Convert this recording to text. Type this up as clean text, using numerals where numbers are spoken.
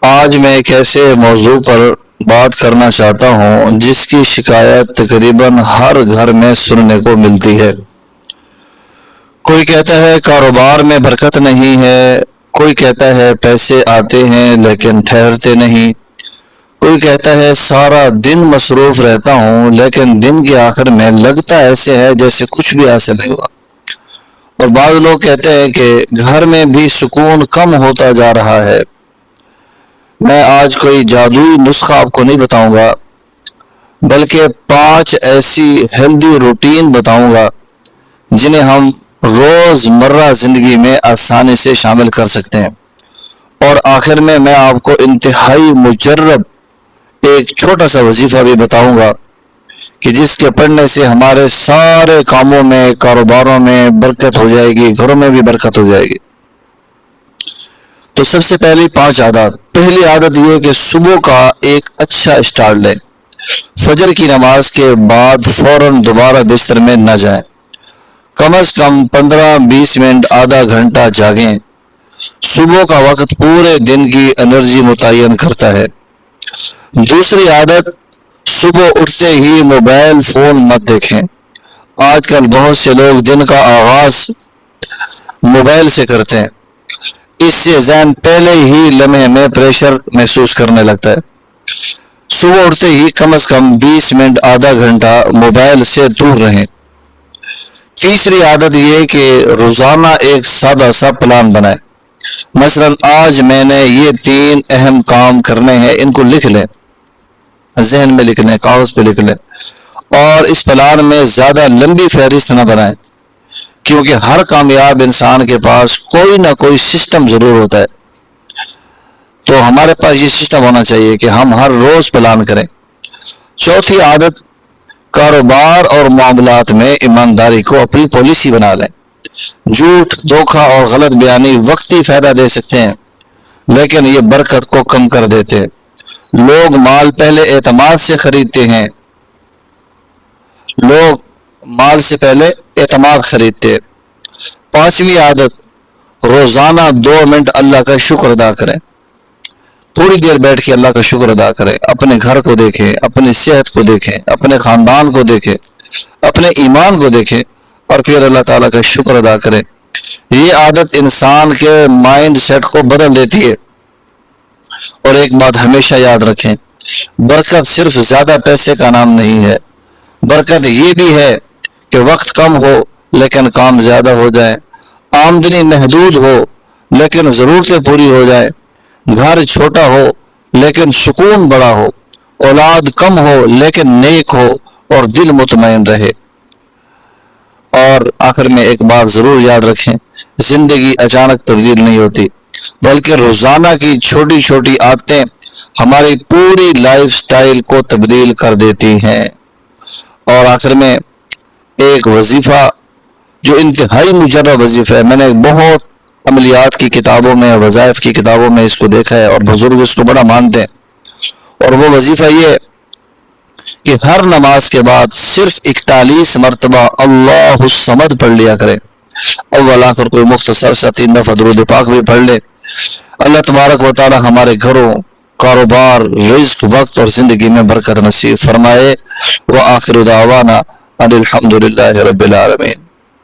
آج میں ایک ایسے موضوع پر بات کرنا چاہتا ہوں جس کی شکایت تقریباً ہر گھر میں سننے کو ملتی ہے۔ کوئی کہتا ہے کاروبار میں برکت نہیں ہے، کوئی کہتا ہے پیسے آتے ہیں لیکن ٹھہرتے نہیں، کوئی کہتا ہے سارا دن مصروف رہتا ہوں لیکن دن کے آخر میں لگتا ایسے ہے جیسے کچھ بھی حاصل نہیں ہوا۔ اور بعض لوگ کہتے ہیں کہ گھر میں بھی سکون کم ہوتا جا رہا ہے۔ میں آج کوئی جادوئی نسخہ آپ کو نہیں بتاؤں گا، بلکہ 5 ایسی ہیلدی روٹین بتاؤں گا جنہیں ہم روز مرہ زندگی میں آسانی سے شامل کر سکتے ہیں۔ اور آخر میں آپ کو انتہائی مجرب ایک چھوٹا سا وظیفہ بھی بتاؤں گا کہ جس کے پڑھنے سے ہمارے سارے کاموں میں، کاروباروں میں برکت ہو جائے گی، گھروں میں بھی برکت ہو جائے گی۔ تو سب سے پہلی 5 عادات۔ پہلی عادت یہ کہ صبح کا ایک اچھا اسٹارٹ لیں۔ فجر کی نماز کے بعد فوراً دوبارہ بستر میں نہ جائیں، کم از کم 15-20 منٹ، آدھا گھنٹہ جاگیں۔ صبح کا وقت پورے دن کی انرجی متعین کرتا ہے۔ دوسری عادت، صبح اٹھتے ہی موبائل فون مت دیکھیں۔ آج کل بہت سے لوگ دن کا آغاز موبائل سے کرتے ہیں، اس سے ذہن پہلے ہی لمحے میں پریشر محسوس کرنے لگتا ہے۔ صبح اٹھتے ہی کم از کم 20 منٹ، آدھا گھنٹہ موبائل سے دور رہیں۔ تیسری عادت یہ کہ روزانہ ایک سادہ سا پلان بنائیں۔ مثلا آج میں نے یہ 3 اہم کام کرنے ہیں، ان کو لکھ لیں، ذہن میں لکھ لیں، کاغذ پہ لکھ لیں۔ اور اس پلان میں زیادہ لمبی فہرست نہ بنائیں، کیونکہ ہر کامیاب انسان کے پاس کوئی نہ کوئی سسٹم ضرور ہوتا ہے۔ تو ہمارے پاس یہ سسٹم ہونا چاہیے کہ ہم ہر روز پلان کریں۔ چوتھی عادت، کاروبار اور معاملات میں ایمانداری کو اپنی پالیسی بنا لیں۔ جھوٹ، دھوکہ اور غلط بیانی وقتی فائدہ دے سکتے ہیں، لیکن یہ برکت کو کم کر دیتے ہیں۔ لوگ مال پہلے اعتماد سے خریدتے ہیں، خریدتے ہیں۔ 5ویں عادت، روزانہ 2 منٹ اللہ کا شکر ادا کریں۔ تھوڑی دیر بیٹھ کے اللہ کا شکر ادا کریں، اپنے گھر کو دیکھیں، اپنی صحت کو دیکھیں، اپنے خاندان کو دیکھیں، اپنے ایمان کو دیکھیں، اور پھر اللہ تعالیٰ کا شکر ادا کریں۔ یہ عادت انسان کے مائنڈ سیٹ کو بدل دیتی ہے۔ اور ایک بات ہمیشہ یاد رکھیں، برکت صرف زیادہ پیسے کا نام نہیں ہے، برکت یہ بھی ہے کہ وقت کم ہو لیکن کام زیادہ ہو جائے، آمدنی محدود ہو لیکن ضرورتیں پوری ہو جائے، گھر چھوٹا ہو لیکن سکون بڑا ہو، اولاد کم ہو لیکن نیک ہو اور دل مطمئن رہے۔ اور آخر میں ایک بات ضرور یاد رکھیں، زندگی اچانک تبدیل نہیں ہوتی، بلکہ روزانہ کی چھوٹی چھوٹی عادتیں ہماری پوری لائف سٹائل کو تبدیل کر دیتی ہیں۔ اور آخر میں ایک وظیفہ جو انتہائی مجرب وظیفہ ہے، میں نے بہت عملیات کی کتابوں میں، وظائف کی کتابوں میں اس کو دیکھا ہے، اور بزرگ اس کو بڑا مانتے ہیں۔ اور وہ وظیفہ یہ کہ ہر نماز کے بعد صرف 41 مرتبہ اللہ الصمد پڑھ لیا کرے۔ اول آخر کوئی مختصر سا 3 دفعہ درود پاک بھی پڑھ لے۔ اللہ تبارک و تعالی ہمارے گھروں، کاروبار، رزق، وقت اور زندگی میں برکت نصیب فرمائے۔ وآخر دعوانا ان الحمد للہ رب العالمین۔